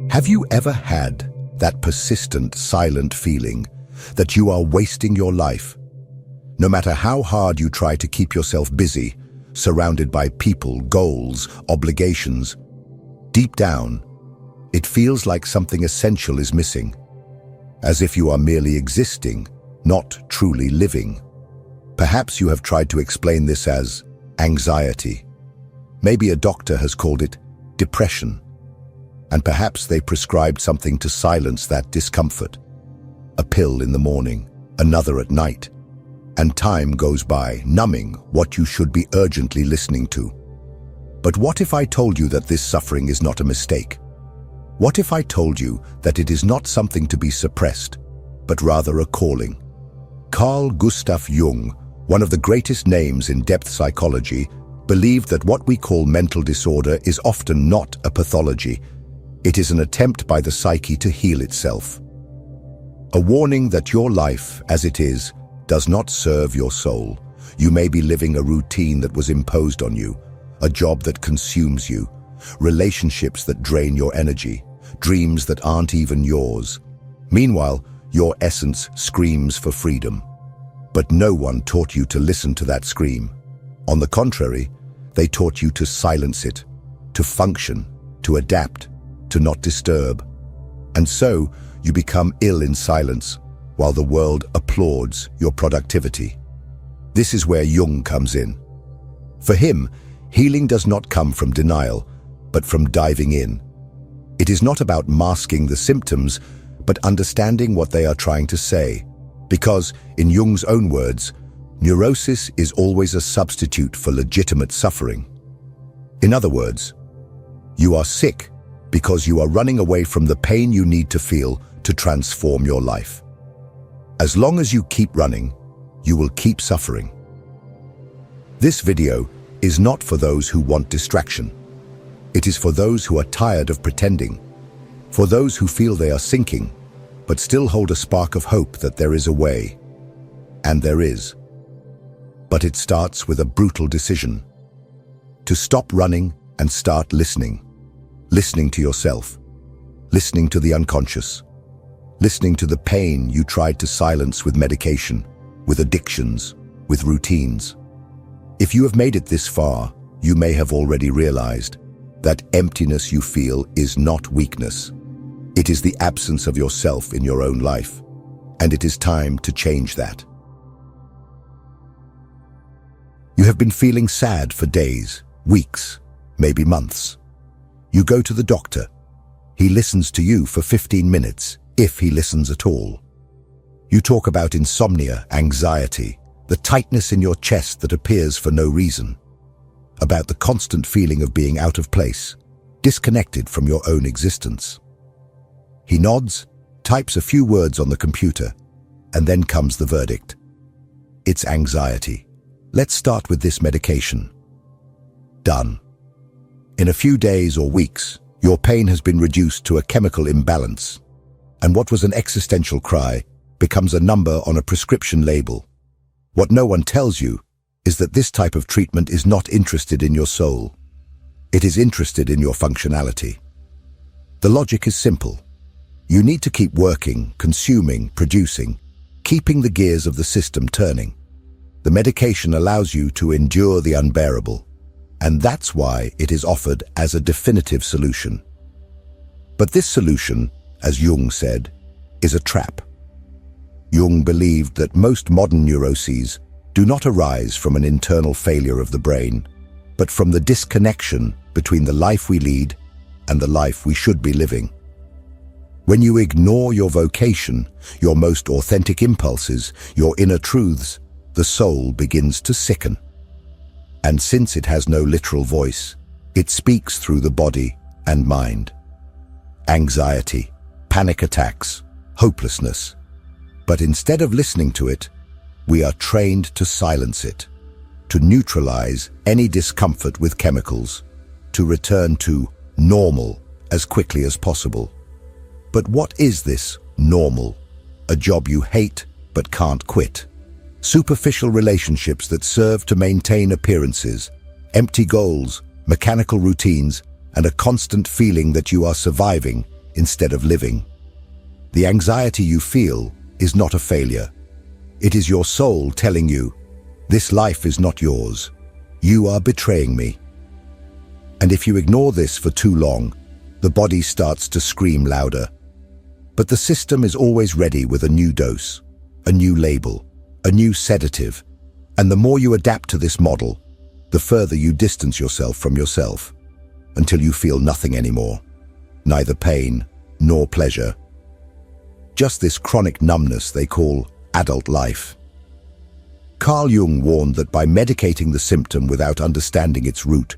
Have you ever had that persistent, silent feeling that you are wasting your life? No matter how hard you try to keep yourself busy, surrounded by people, goals, obligations, deep down, it feels like something essential is missing, as if you are merely existing, not truly living. Perhaps you have tried to explain this as anxiety. Maybe a doctor has called it depression, and perhaps they prescribed something to silence that discomfort. A pill in the morning, another at night, and time goes by, numbing what you should be urgently listening to. But what if I told you that this suffering is not a mistake? What if I told you that it is not something to be suppressed, but rather a calling? Carl Jung, one of the greatest names in depth psychology, believed that what we call mental disorder is often not a pathology. It is an attempt by the psyche to heal itself. A warning that your life, as it is, does not serve your soul. You may be living a routine that was imposed on you, a job that consumes you, relationships that drain your energy, dreams that aren't even yours. Meanwhile, your essence screams for freedom. But no one taught you to listen to that scream. On the contrary, they taught you to silence it, to function, to adapt, to not disturb. And so, you become ill in silence, while the world applauds your productivity. This is where Jung comes in. For him, healing does not come from denial, but from diving in. It is not about masking the symptoms, but understanding what they are trying to say. Because, in Jung's own words, neurosis is always a substitute for legitimate suffering. In other words, you are sick because you are running away from the pain you need to feel to transform your life. As long as you keep running, you will keep suffering. This video is not for those who want distraction. It is for those who are tired of pretending, for those who feel they are sinking, but still hold a spark of hope that there is a way. And there is. But it starts with a brutal decision. To stop running and start listening. Listening to yourself. Listening to the unconscious. Listening to the pain you tried to silence with medication, with addictions, with routines. If you have made it this far, you may have already realized that emptiness you feel is not weakness. It is the absence of yourself in your own life, and it is time to change that. You have been feeling sad for days, weeks, maybe months. You go to the doctor. He listens to you for 15 minutes, if he listens at all. You talk about insomnia, anxiety, the tightness in your chest that appears for no reason, about the constant feeling of being out of place, disconnected from your own existence. He nods, types a few words on the computer, and then comes the verdict. It's anxiety. Let's start with this medication. Done. In a few days or weeks, your pain has been reduced to a chemical imbalance, and what was an existential cry becomes a number on a prescription label. What no one tells you is that this type of treatment is not interested in your soul. It is interested in your functionality. The logic is simple. You need to keep working, consuming, producing, keeping the gears of the system turning. The medication allows you to endure the unbearable, and that's why it is offered as a definitive solution. But this solution, as Jung said, is a trap. Jung believed that most modern neuroses do not arise from an internal failure of the brain, but from the disconnection between the life we lead and the life we should be living. When you ignore your vocation, your most authentic impulses, your inner truths, the soul begins to sicken. And since it has no literal voice, it speaks through the body and mind. Anxiety, panic attacks, hopelessness. But instead of listening to it, we are trained to silence it, to neutralize any discomfort with chemicals, to return to normal as quickly as possible. But what is this normal? A job you hate but can't quit. Superficial relationships that serve to maintain appearances, empty goals, mechanical routines, and a constant feeling that you are surviving instead of living. The anxiety you feel is not a failure. It is your soul telling you, this life is not yours. You are betraying me. And if you ignore this for too long, the body starts to scream louder. But the system is always ready with a new dose, a new label, a new sedative. And the more you adapt to this model, the further you distance yourself from yourself, until you feel nothing anymore, neither pain nor pleasure. Just this chronic numbness they call adult life. Carl Jung warned that by medicating the symptom without understanding its root,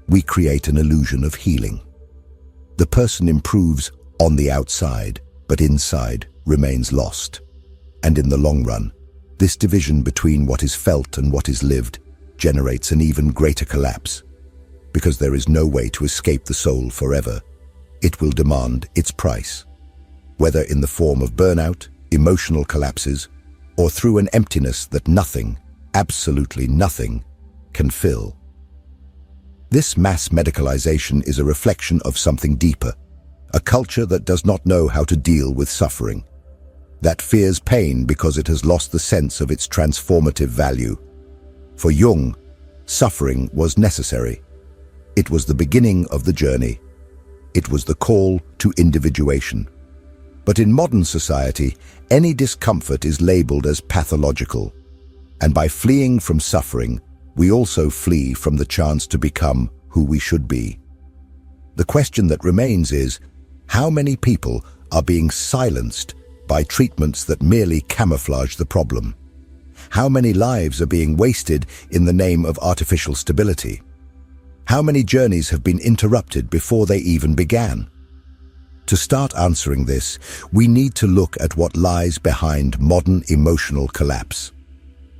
we create an illusion of healing. The person improves on the outside, but inside remains lost. And in the long run, this division between what is felt and what is lived generates an even greater collapse. Because there is no way to escape the soul forever, it will demand its price, whether in the form of burnout, emotional collapses, or through an emptiness that nothing, absolutely nothing, can fill. This mass medicalization is a reflection of something deeper, a culture that does not know how to deal with suffering, that fears pain because it has lost the sense of its transformative value. For Jung, suffering was necessary. It was the beginning of the journey. It was the call to individuation. But in modern society, any discomfort is labeled as pathological. And by fleeing from suffering, we also flee from the chance to become who we should be. The question that remains is, how many people are being silenced by treatments that merely camouflage the problem? How many lives are being wasted in the name of artificial stability? How many journeys have been interrupted before they even began? To start answering this, we need to look at what lies behind modern emotional collapse.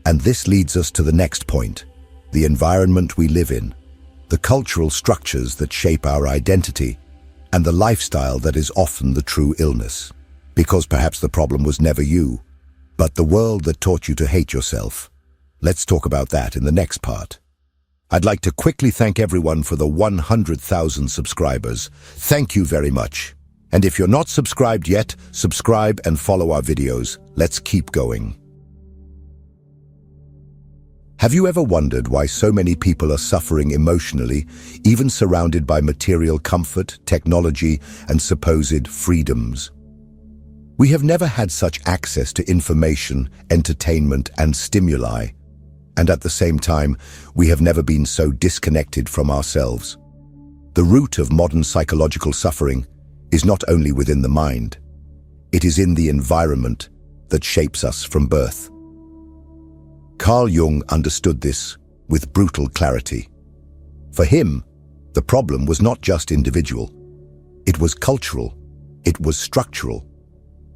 And this leads us to the next point, the environment we live in, the cultural structures that shape our identity, and the lifestyle that is often the true illness. Because perhaps the problem was never you, but the world that taught you to hate yourself. Let's talk about that in the next part. I'd like to quickly thank everyone for the 100,000 subscribers. Thank you very much. And if you're not subscribed yet, subscribe and follow our videos. Let's keep going. Have you ever wondered why so many people are suffering emotionally, even surrounded by material comfort, technology, and supposed freedoms? We have never had such access to information, entertainment, and stimuli. And at the same time, we have never been so disconnected from ourselves. The root of modern psychological suffering is not only within the mind, it is in the environment that shapes us from birth. Carl Jung understood this with brutal clarity. For him, the problem was not just individual. It was cultural. It was structural.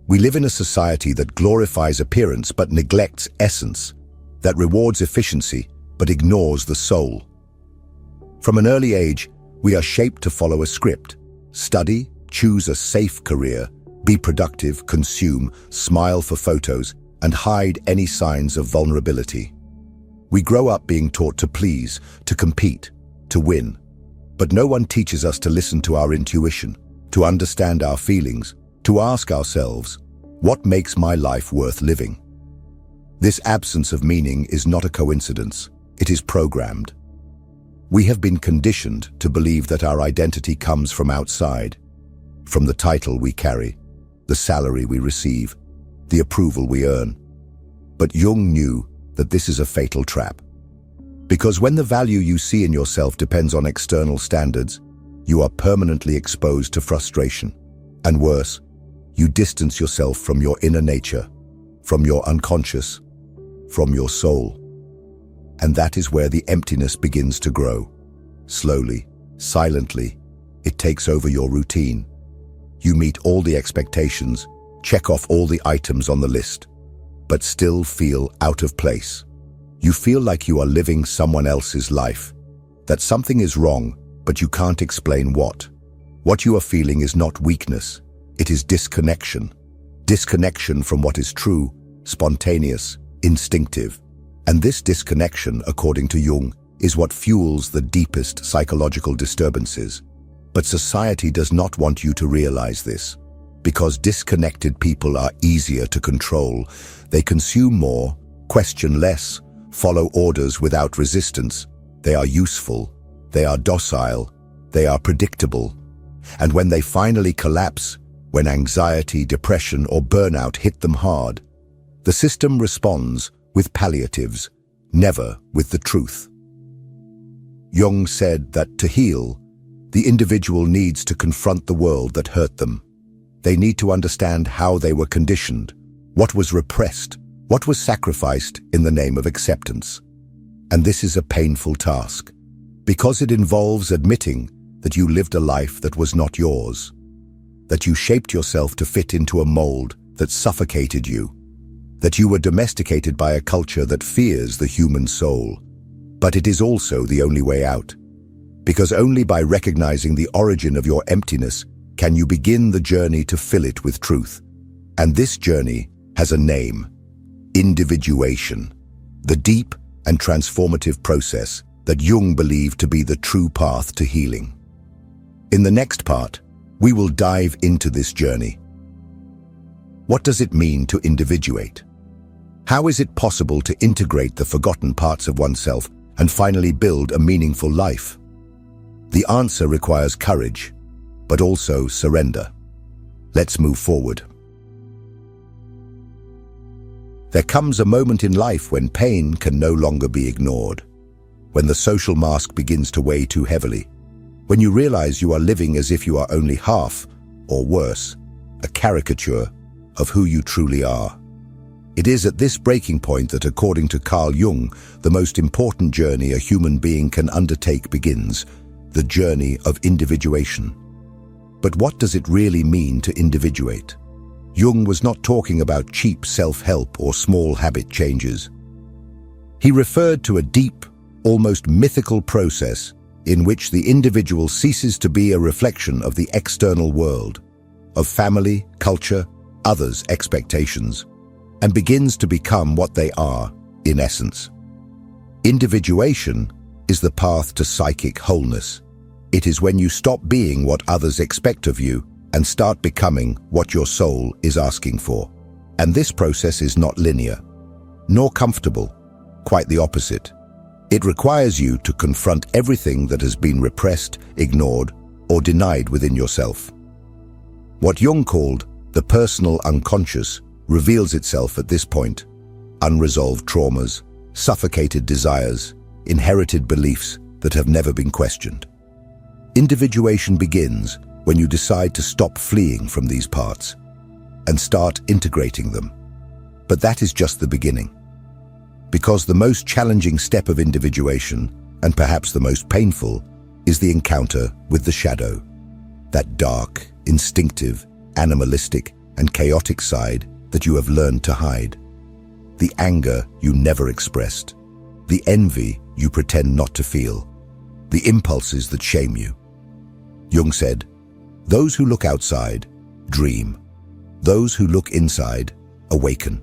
We live in a society that glorifies appearance but neglects essence, that rewards efficiency but ignores the soul. From an early age, we are shaped to follow a script: study, choose a safe career, be productive, consume, smile for photos, and hide any signs of vulnerability. We grow up being taught to please, to compete, to win. But no one teaches us to listen to our intuition, to understand our feelings, to ask ourselves, what makes my life worth living? This absence of meaning is not a coincidence. It is programmed. We have been conditioned to believe that our identity comes from outside, from the title we carry, the salary we receive, the approval we earn. But Jung knew that this is a fatal trap. Because when the value you see in yourself depends on external standards, you are permanently exposed to frustration. And worse, you distance yourself from your inner nature, from your unconscious, from your soul. And that is where the emptiness begins to grow. Slowly, silently, it takes over your routine. You meet all the expectations, check off all the items on the list, but still feel out of place. You feel like you are living someone else's life, that something is wrong, but you can't explain what. What you are feeling is not weakness, it is disconnection. Disconnection from what is true, spontaneous, instinctive. And this disconnection, according to Jung, is what fuels the deepest psychological disturbances. But society does not want you to realize this. Because disconnected people are easier to control, they consume more, question less, follow orders without resistance. They are useful, they are docile, they are predictable. And when they finally collapse, when anxiety, depression, or burnout hit them hard, the system responds with palliatives, never with the truth. Jung said that to heal, the individual needs to confront the world that hurt them. They need to understand how they were conditioned, what was repressed, what was sacrificed in the name of acceptance. And this is a painful task, because it involves admitting that you lived a life that was not yours, that you shaped yourself to fit into a mold that suffocated you, that you were domesticated by a culture that fears the human soul. But it is also the only way out, because only by recognizing the origin of your emptiness can you begin the journey to fill it with truth. And this journey has a name: individuation, the deep and transformative process that Jung believed to be the true path to healing. In the next part, we will dive into this journey. What does it mean to individuate? How is it possible to integrate the forgotten parts of oneself and finally build a meaningful life? The answer requires courage, but also surrender. Let's move forward. There comes a moment in life when pain can no longer be ignored, when the social mask begins to weigh too heavily, when you realize you are living as if you are only half, or worse, a caricature of who you truly are. It is at this breaking point that, according to Carl Jung, the most important journey a human being can undertake begins, the journey of individuation. But what does it really mean to individuate? Jung was not talking about cheap self-help or small habit changes. He referred to a deep, almost mythical process in which the individual ceases to be a reflection of the external world, of family, culture, others' expectations, and begins to become what they are, in essence. Individuation is the path to psychic wholeness. It is when you stop being what others expect of you and start becoming what your soul is asking for. And this process is not linear, nor comfortable, quite the opposite. It requires you to confront everything that has been repressed, ignored, or denied within yourself. What Jung called the personal unconscious reveals itself at this point: unresolved traumas, suffocated desires, inherited beliefs that have never been questioned. Individuation begins when you decide to stop fleeing from these parts and start integrating them. But that is just the beginning. Because the most challenging step of individuation, and perhaps the most painful, is the encounter with the shadow. That dark, instinctive, animalistic, and chaotic side that you have learned to hide. The anger you never expressed. The envy you pretend not to feel. The impulses that shame you. Jung said, "Those who look outside, dream. Those who look inside, awaken."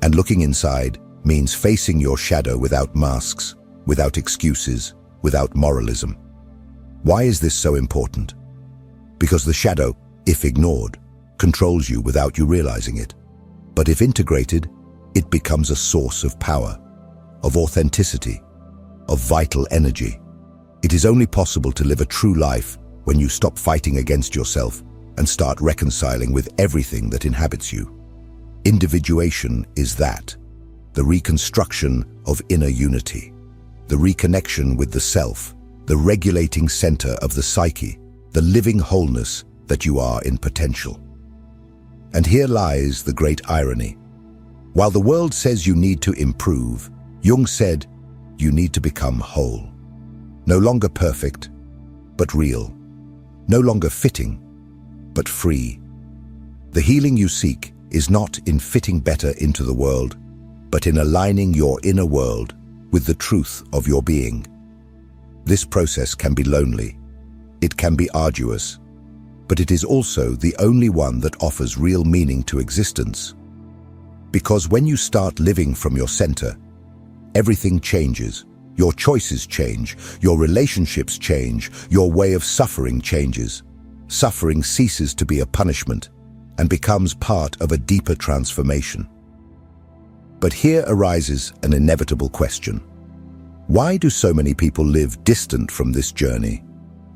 And looking inside means facing your shadow without masks, without excuses, without moralism. Why is this so important? Because the shadow, if ignored, controls you without you realizing it. But if integrated, it becomes a source of power, of authenticity, of vital energy. It is only possible to live a true life when you stop fighting against yourself and start reconciling with everything that inhabits you. Individuation is that, the reconstruction of inner unity, the reconnection with the self, the regulating center of the psyche, the living wholeness that you are in potential. And here lies the great irony. While the world says you need to improve, Jung said you need to become whole. No longer perfect, but real. No longer fitting, but free. The healing you seek is not in fitting better into the world, but in aligning your inner world with the truth of your being. This process can be lonely. It can be arduous, but it is also the only one that offers real meaning to existence. Because when you start living from your center, everything changes. Your choices change, your relationships change, your way of suffering changes. Suffering ceases to be a punishment and becomes part of a deeper transformation. But here arises an inevitable question. Why do so many people live distant from this journey?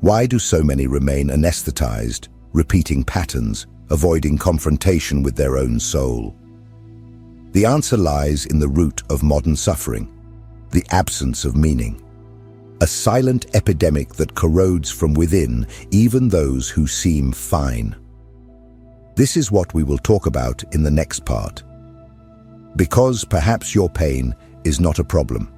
Why do so many remain anesthetized, repeating patterns, avoiding confrontation with their own soul? The answer lies in the root of modern suffering, the absence of meaning. A silent epidemic that corrodes from within even those who seem fine. This is what we will talk about in the next part. Because perhaps your pain is not a problem.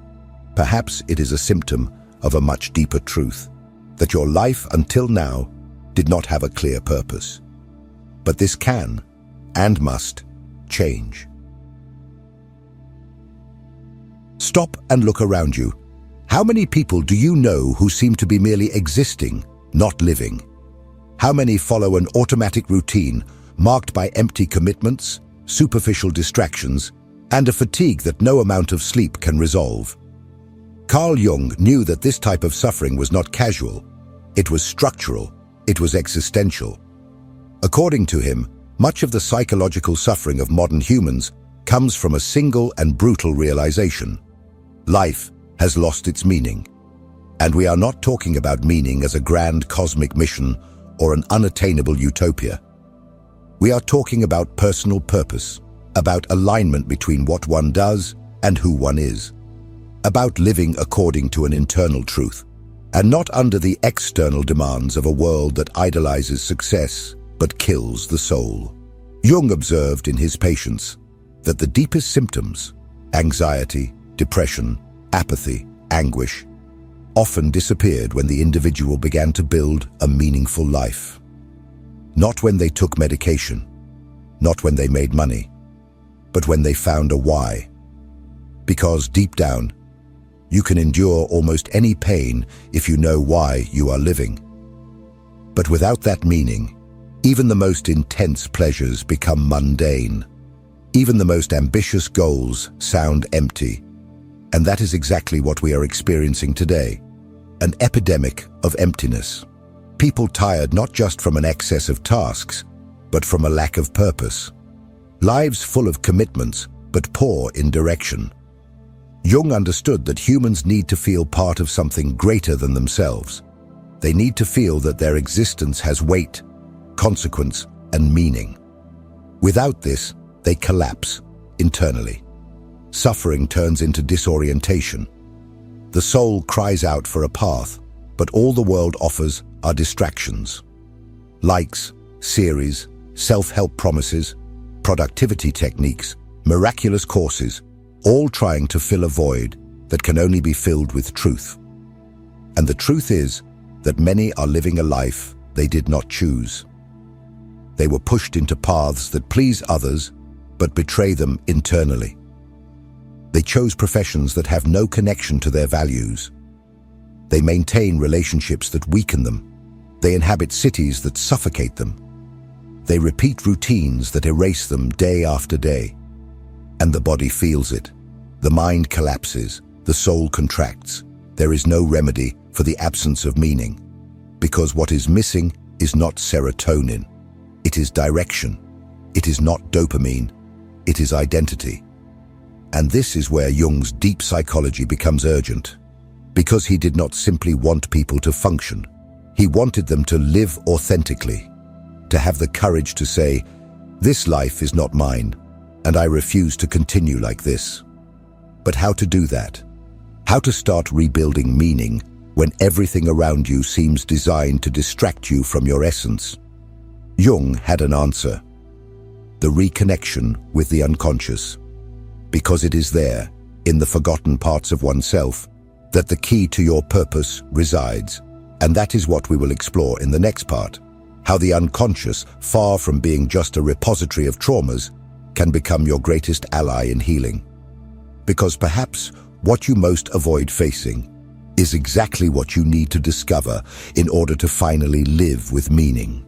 Perhaps it is a symptom of a much deeper truth, that your life until now did not have a clear purpose. But this can, and must, change. Stop and look around you. How many people do you know who seem to be merely existing, not living? How many follow an automatic routine marked by empty commitments, superficial distractions, and a fatigue that no amount of sleep can resolve? Carl Jung knew that this type of suffering was not casual. It was structural. It was existential. According to him, much of the psychological suffering of modern humans comes from a single and brutal realization. Life has lost its meaning. And we are not talking about meaning as a grand cosmic mission or an unattainable utopia. We are talking about personal purpose, about alignment between what one does and who one is, about living according to an internal truth, and not under the external demands of a world that idolizes success but kills the soul. Jung observed in his patients that the deepest symptoms, anxiety, depression, apathy, anguish, often disappeared when the individual began to build a meaningful life. Not when they took medication, not when they made money, but when they found a why. Because deep down, you can endure almost any pain if you know why you are living. But without that meaning, even the most intense pleasures become mundane. Even the most ambitious goals sound empty. And that is exactly what we are experiencing today. An epidemic of emptiness. People tired not just from an excess of tasks, but from a lack of purpose. Lives full of commitments, but poor in direction. Jung understood that humans need to feel part of something greater than themselves. They need to feel that their existence has weight, consequence, and meaning. Without this, they collapse internally. Suffering turns into disorientation. The soul cries out for a path, but all the world offers are distractions. Likes, series, self-help promises, productivity techniques, miraculous courses, all trying to fill a void that can only be filled with truth. And the truth is that many are living a life they did not choose. They were pushed into paths that please others, but betray them internally. They chose professions that have no connection to their values. They maintain relationships that weaken them. They inhabit cities that suffocate them. They repeat routines that erase them day after day. And the body feels it. The mind collapses. The soul contracts. There is no remedy for the absence of meaning. Because what is missing is not serotonin. It is direction. It is not dopamine. It is identity. And this is where Jung's deep psychology becomes urgent. Because he did not simply want people to function. He wanted them to live authentically. To have the courage to say, "This life is not mine, and I refuse to continue like this." But how to do that? How to start rebuilding meaning when everything around you seems designed to distract you from your essence? Jung had an answer. The reconnection with the unconscious. Because it is there, in the forgotten parts of oneself, that the key to your purpose resides. And that is what we will explore in the next part. How the unconscious, far from being just a repository of traumas, can become your greatest ally in healing. Because perhaps what you most avoid facing is exactly what you need to discover in order to finally live with meaning.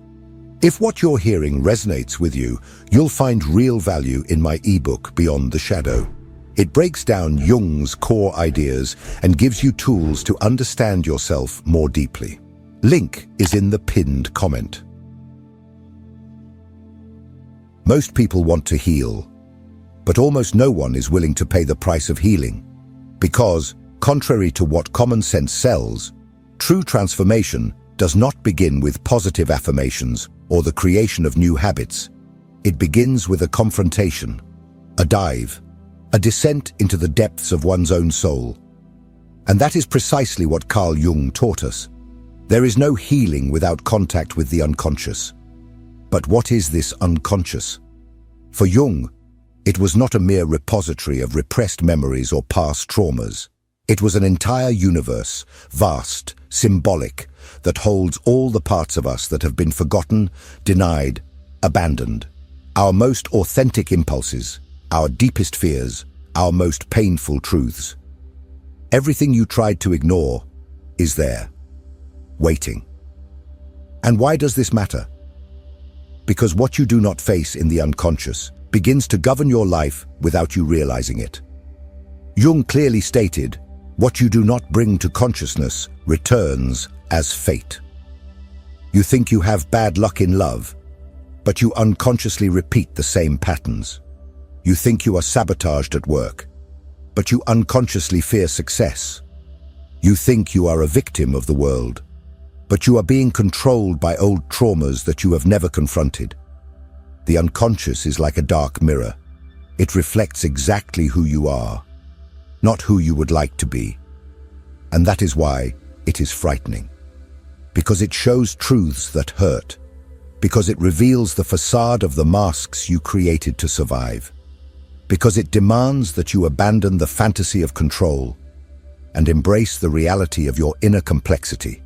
If what you're hearing resonates with you, you'll find real value in my ebook, Beyond the Shadow. It breaks down Jung's core ideas and gives you tools to understand yourself more deeply. Link is in the pinned comment. Most people want to heal, but almost no one is willing to pay the price of healing. Because, contrary to what common sense sells, true transformation does not begin with positive affirmations or the creation of new habits. It begins with a confrontation, a dive, a descent into the depths of one's own soul. And that is precisely what Carl Jung taught us. There is no healing without contact with the unconscious. But what is this unconscious? For Jung, it was not a mere repository of repressed memories or past traumas. It was an entire universe, vast, symbolic, that holds all the parts of us that have been forgotten, denied, abandoned. Our most authentic impulses, our deepest fears, our most painful truths. Everything you tried to ignore is there, waiting. And why does this matter? Because what you do not face in the unconscious begins to govern your life without you realizing it. Jung clearly stated, what you do not bring to consciousness returns as fate. You think you have bad luck in love, but you unconsciously repeat the same patterns. You think you are sabotaged at work, but you unconsciously fear success. You think you are a victim of the world, but you are being controlled by old traumas that you have never confronted. The unconscious is like a dark mirror. It reflects exactly who you are, not who you would like to be. And that is why it is frightening. Because it shows truths that hurt. Because it reveals the facade of the masks you created to survive. Because it demands that you abandon the fantasy of control and embrace the reality of your inner complexity.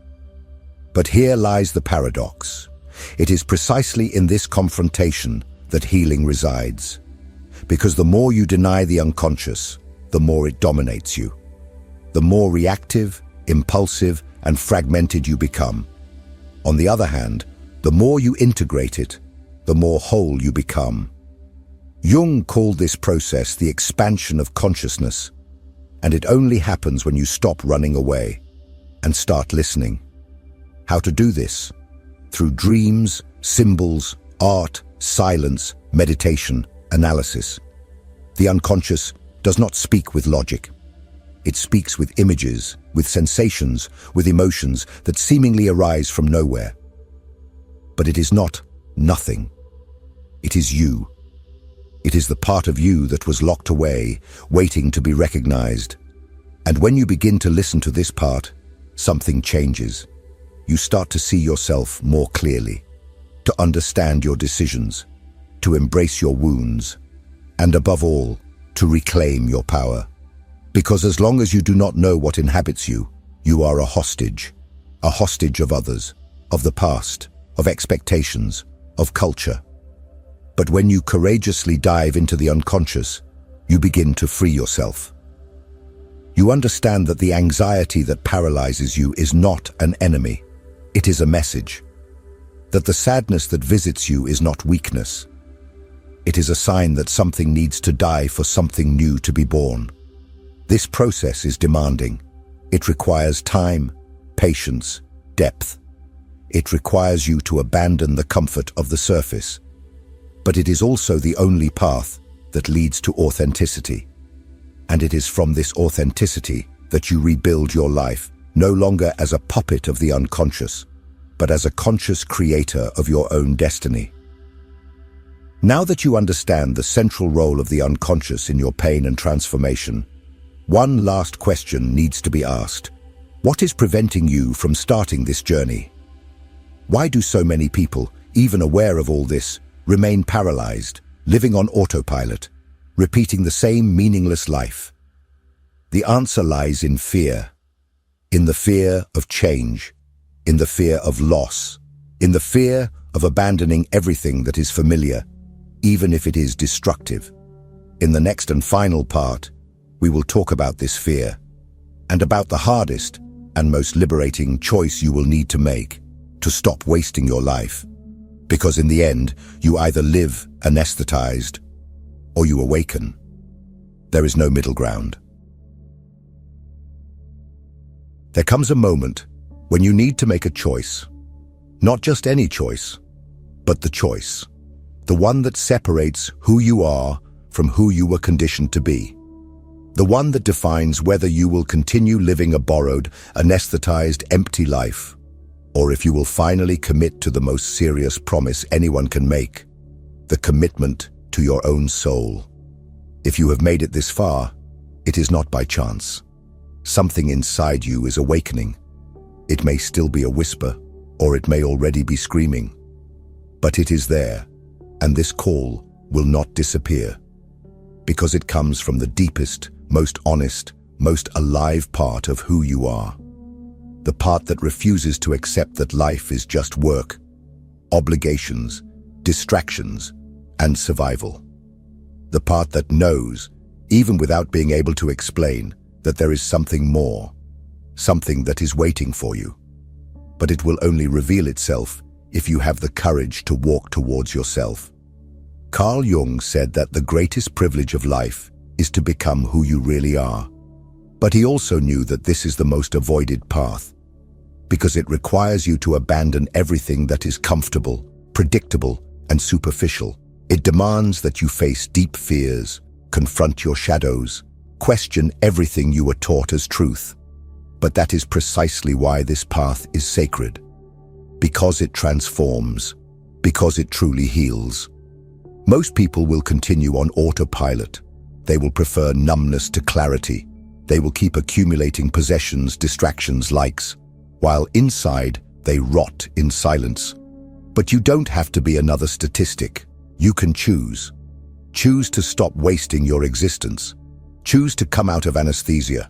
But here lies the paradox. It is precisely in this confrontation that healing resides. Because the more you deny the unconscious, the more it dominates you. The more reactive, impulsive, and fragmented you become. On the other hand, the more you integrate it, the more whole you become. Jung called this process the expansion of consciousness, and it only happens when you stop running away and start listening. How to do this? Through dreams, symbols, art, silence, meditation, analysis. The unconscious does not speak with logic. It speaks with images, with sensations, with emotions that seemingly arise from nowhere. But it is not nothing. It is you. It is the part of you that was locked away, waiting to be recognized. And when you begin to listen to this part, something changes. You start to see yourself more clearly, to understand your decisions, to embrace your wounds, and above all, to reclaim your power. Because as long as you do not know what inhabits you, you are a hostage of others, of the past, of expectations, of culture. But when you courageously dive into the unconscious, you begin to free yourself. You understand that the anxiety that paralyzes you is not an enemy. It is a message. That the sadness that visits you is not weakness. It is a sign that something needs to die for something new to be born. This process is demanding. It requires time, patience, depth. It requires you to abandon the comfort of the surface. But it is also the only path that leads to authenticity. And it is from this authenticity that you rebuild your life, no longer as a puppet of the unconscious, but as a conscious creator of your own destiny. Now that you understand the central role of the unconscious in your pain and transformation, one last question needs to be asked. What is preventing you from starting this journey? Why do so many people, even aware of all this, remain paralyzed, living on autopilot, repeating the same meaningless life? The answer lies in fear. In the fear of change, in the fear of loss, in the fear of abandoning everything that is familiar, even if it is destructive. In the next and final part, we will talk about this fear, and about the hardest and most liberating choice you will need to make to stop wasting your life. Because in the end, you either live anesthetized or you awaken. There is no middle ground. There comes a moment when you need to make a choice. Not just any choice, but the choice. The one that separates who you are from who you were conditioned to be. The one that defines whether you will continue living a borrowed, anesthetized, empty life, or if you will finally commit to the most serious promise anyone can make, the commitment to your own soul. If you have made it this far, it is not by chance. Something inside you is awakening. It may still be a whisper, or it may already be screaming. But it is there, and this call will not disappear, because it comes from the deepest, most honest, most alive part of who you are. The part that refuses to accept that life is just work, obligations, distractions, and survival. The part that knows, even without being able to explain, that there is something more, something that is waiting for you. But it will only reveal itself if you have the courage to walk towards yourself. Carl Jung said that the greatest privilege of life is to become who you really are. But he also knew that this is the most avoided path, because it requires you to abandon everything that is comfortable, predictable, and superficial. It demands that you face deep fears, confront your shadows, question everything you were taught as truth. But that is precisely why this path is sacred. Because it transforms, because it truly heals. Most people will continue on autopilot. They will prefer numbness to clarity. They will keep accumulating possessions, distractions, likes, while inside they rot in silence. But you don't have to be another statistic. You can choose. Choose to stop wasting your existence. Choose to come out of anesthesia.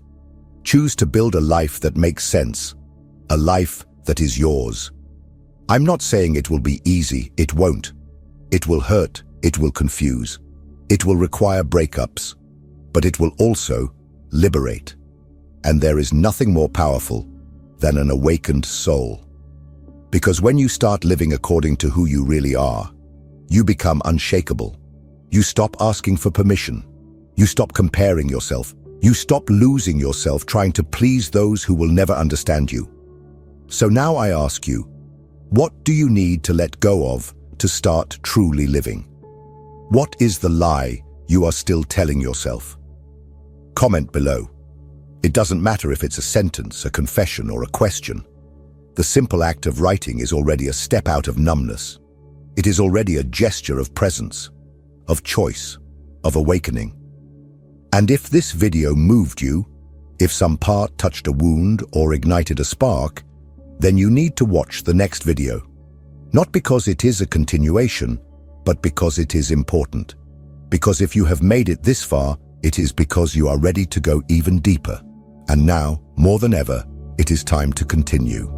Choose to build a life that makes sense. A life that is yours. I'm not saying it will be easy. It won't. It will hurt. It will confuse. It will require breakups. But it will also liberate. And there is nothing more powerful than an awakened soul. Because when you start living according to who you really are, you become unshakable. You stop asking for permission. You stop comparing yourself. You stop losing yourself trying to please those who will never understand you. So now I ask you, what do you need to let go of to start truly living? What is the lie you are still telling yourself? Comment below. It doesn't matter if it's a sentence, a confession, or a question. The simple act of writing is already a step out of numbness. It is already a gesture of presence, of choice, of awakening. And if this video moved you, if some part touched a wound or ignited a spark, then you need to watch the next video. Not because it is a continuation, but because it is important. Because if you have made it this far, it is because you are ready to go even deeper. And now, more than ever, it is time to continue.